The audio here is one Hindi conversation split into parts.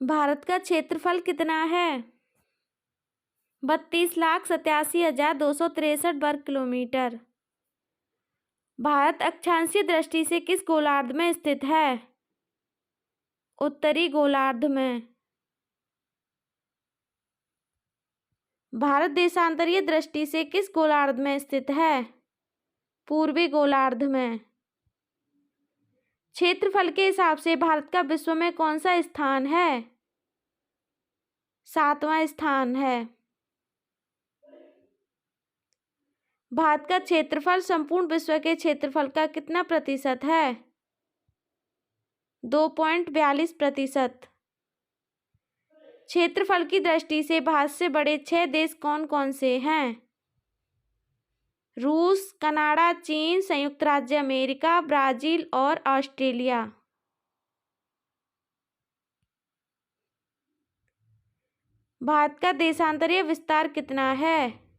भारत का क्षेत्रफल कितना है? 32,87,263 वर्ग किलोमीटर। भारत अक्षांशीय दृष्टि से किस गोलार्ध में स्थित है? उत्तरी गोलार्ध में। भारत देशांतरीय दृष्टि से किस गोलार्ध में स्थित है? पूर्वी गोलार्ध में। क्षेत्रफल के हिसाब से भारत का विश्व में कौन सा स्थान है? 7वां स्थान है। भारत का क्षेत्रफल संपूर्ण विश्व के क्षेत्रफल का कितना प्रतिशत है? 2.42%। क्षेत्रफल की दृष्टि से भारत से बड़े 6 देश कौन कौन से हैं? रूस, कनाडा, चीन, संयुक्त राज्य अमेरिका, ब्राजील और ऑस्ट्रेलिया। भारत का देशांतरीय विस्तार कितना है?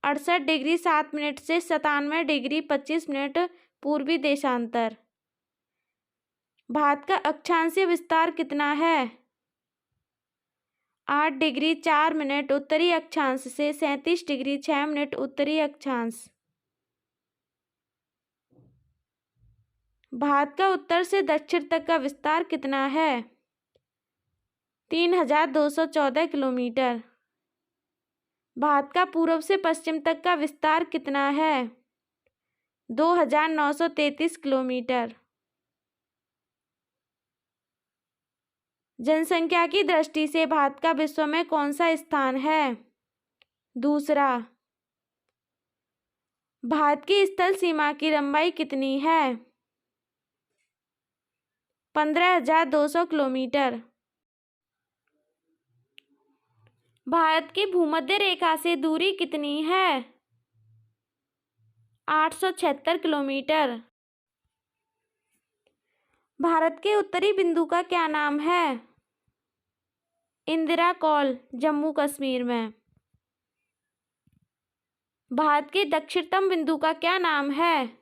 68 डिग्री 7 मिनट से 97 डिग्री 25 मिनट पूर्वी देशांतर। भारत का अक्षांशीय विस्तार कितना है? 8 डिग्री 4 मिनट उत्तरी अक्षांश से 37 डिग्री 6 मिनट उत्तरी अक्षांश। भारत का उत्तर से दक्षिण तक का विस्तार कितना है? 3,214 किलोमीटर। भारत का पूर्व से पश्चिम तक का विस्तार कितना है? 2,933 किलोमीटर। जनसंख्या की दृष्टि से भारत का विश्व में कौन सा स्थान है? दूसरा। भारत की स्थल सीमा की लंबाई कितनी है? 15,200 किलोमीटर। भारत की भूमध्य रेखा से दूरी कितनी है? 876 किलोमीटर। भारत के उत्तरी बिंदु का क्या नाम है? इंदिरा कॉल, जम्मू कश्मीर में। भारत के दक्षिणतम बिंदु का क्या नाम है?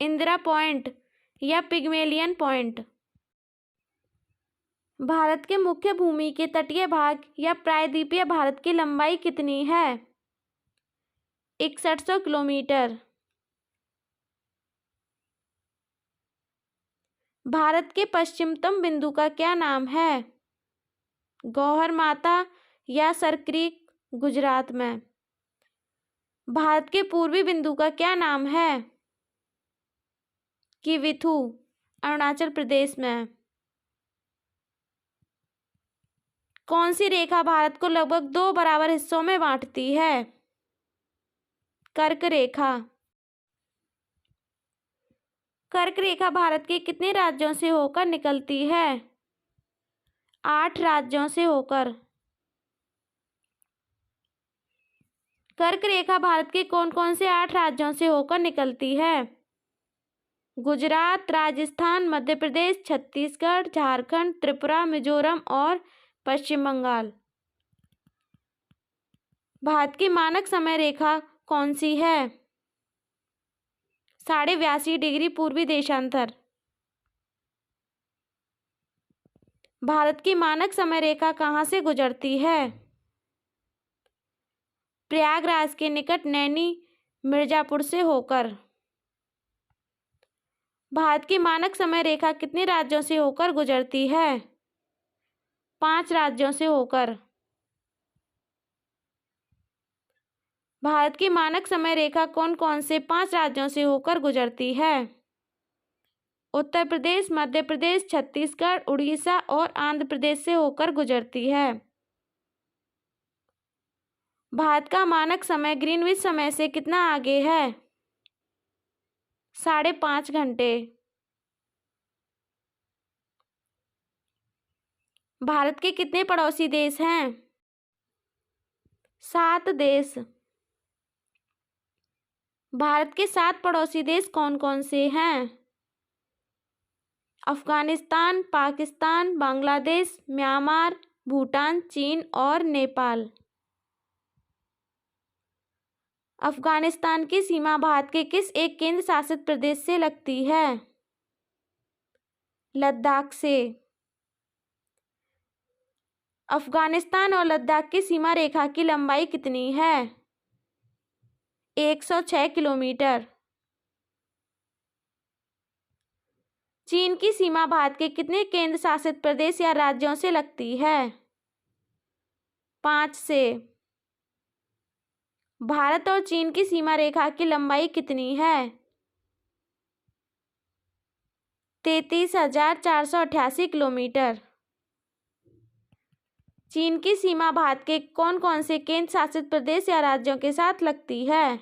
इंदिरा पॉइंट या पिग्मेलियन पॉइंट। भारत के मुख्य भूमि के तटीय भाग या प्रायद्वीपीय भारत की लंबाई कितनी है? 6100 किलोमीटर। भारत के पश्चिमतम बिंदु का क्या नाम है? गौहर माता या सरक्रीक, गुजरात में। भारत के पूर्वी बिंदु का क्या नाम है? किविथु, अरुणाचल प्रदेश में। कौन सी रेखा भारत को लगभग 2 बराबर हिस्सों में बांटती है? कर्क रेखा। कर्क रेखा भारत के कितने राज्यों से होकर निकलती है? 8 राज्यों से होकर। कर्क रेखा भारत के कौन कौन से 8 राज्यों से होकर निकलती है? गुजरात, राजस्थान, मध्य प्रदेश, छत्तीसगढ़, झारखंड, त्रिपुरा, मिजोरम और पश्चिम बंगाल। भारत की मानक समय रेखा कौन सी है? 82.5 डिग्री पूर्वी देशांतर। भारत की मानक समय रेखा कहाँ से गुजरती है? प्रयागराज के निकट नैनी मिर्जापुर से होकर। भारत की मानक समय रेखा कितने राज्यों से होकर गुजरती है? 5 राज्यों से होकर। भारत की मानक समय रेखा कौन कौन से 5 राज्यों से होकर गुजरती है? उत्तर प्रदेश, मध्य प्रदेश, छत्तीसगढ़, उड़ीसा और आंध्र प्रदेश से होकर गुजरती है। भारत का मानक समय ग्रीनविच समय से कितना आगे है? 5.5 घंटे। भारत के कितने पड़ोसी देश हैं? 7 देश। भारत के 7 पड़ोसी देश कौन कौन से हैं? अफगानिस्तान, पाकिस्तान, बांग्लादेश, म्यांमार, भूटान, चीन और नेपाल। अफगानिस्तान की सीमा भारत के किस एक केंद्र शासित प्रदेश से लगती है? लद्दाख से। अफगानिस्तान और लद्दाख की सीमा रेखा की लंबाई कितनी है? 106 किलोमीटर। चीन की सीमा भारत के कितने केंद्र शासित प्रदेश या राज्यों से लगती है? 5 से। भारत और चीन की सीमा रेखा की लंबाई कितनी है? 33,488 किलोमीटर। चीन की सीमा भारत के कौन कौन से केंद्र शासित प्रदेश या राज्यों के साथ लगती है?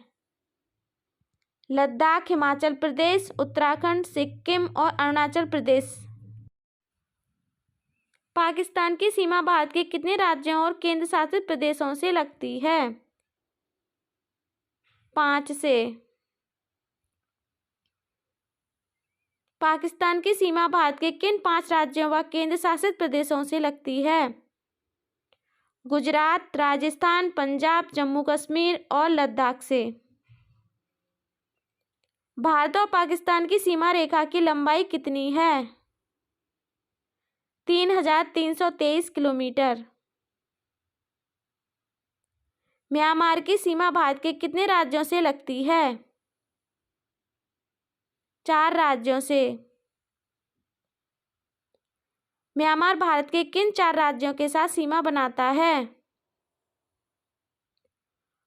लद्दाख, हिमाचल प्रदेश, उत्तराखंड, सिक्किम और अरुणाचल प्रदेश। पाकिस्तान की सीमा भारत के कितने राज्यों और केंद्र शासित प्रदेशों से लगती है? 5 से। पाकिस्तान की सीमा भारत के किन 5 राज्यों व केंद्र शासित प्रदेशों से लगती है? गुजरात, राजस्थान, पंजाब, जम्मू कश्मीर और लद्दाख से। भारत और पाकिस्तान की सीमा रेखा की लंबाई कितनी है? 3,323 किलोमीटर। म्यांमार की सीमा भारत के कितने राज्यों से लगती है? 4 राज्यों से। म्यांमार भारत के किन 4 राज्यों के साथ सीमा बनाता है?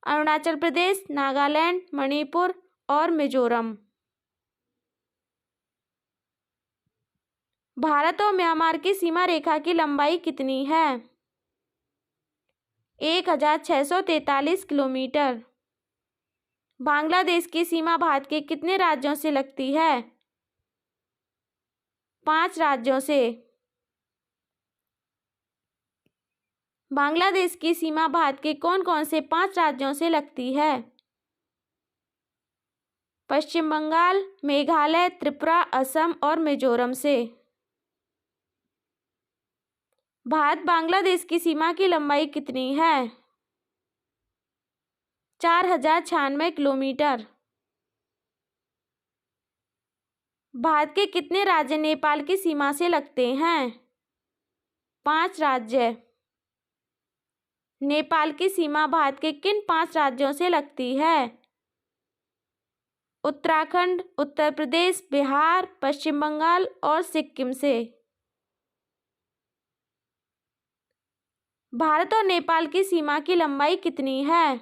अरुणाचल प्रदेश, नागालैंड, मणिपुर और मिजोरम। भारत और म्यांमार की सीमा रेखा की लंबाई कितनी है? 1,643 किलोमीटर। बांग्लादेश की सीमा भारत के कितने राज्यों से लगती है? 5 राज्यों से। बांग्लादेश की सीमा भारत के कौन कौन से 5 राज्यों से लगती है? पश्चिम बंगाल, मेघालय, त्रिपुरा, असम और मिजोरम से। भारत बांग्लादेश की सीमा की लंबाई कितनी है? 4,096 किलोमीटर। भारत के कितने राज्य नेपाल की सीमा से लगते हैं? 5 राज्य। नेपाल की सीमा भारत के किन 5 राज्यों से लगती है? उत्तराखंड, उत्तर प्रदेश, बिहार, पश्चिम बंगाल और सिक्किम से। भारत और नेपाल की सीमा की लंबाई कितनी है?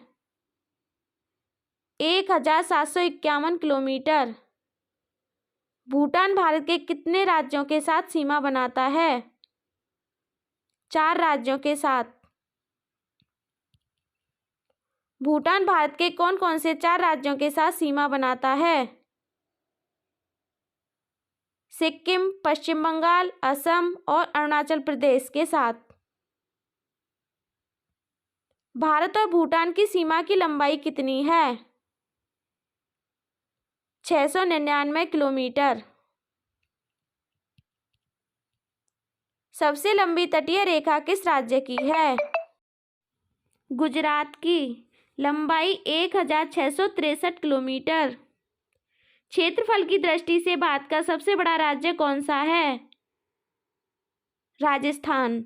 1,751 किलोमीटर। भूटान भारत के कितने राज्यों के साथ सीमा बनाता है? 4 राज्यों के साथ। भूटान भारत के कौन कौन से 4 राज्यों के साथ सीमा बनाता है? सिक्किम, पश्चिम बंगाल, असम और अरुणाचल प्रदेश के साथ। भारत और भूटान की सीमा की लंबाई कितनी है? 699 किलोमीटर। सबसे लंबी तटीय रेखा किस राज्य की है? गुजरात की। लंबाई 1,663 किलोमीटर। क्षेत्रफल की दृष्टि से भारत का सबसे बड़ा राज्य कौन सा है? राजस्थान।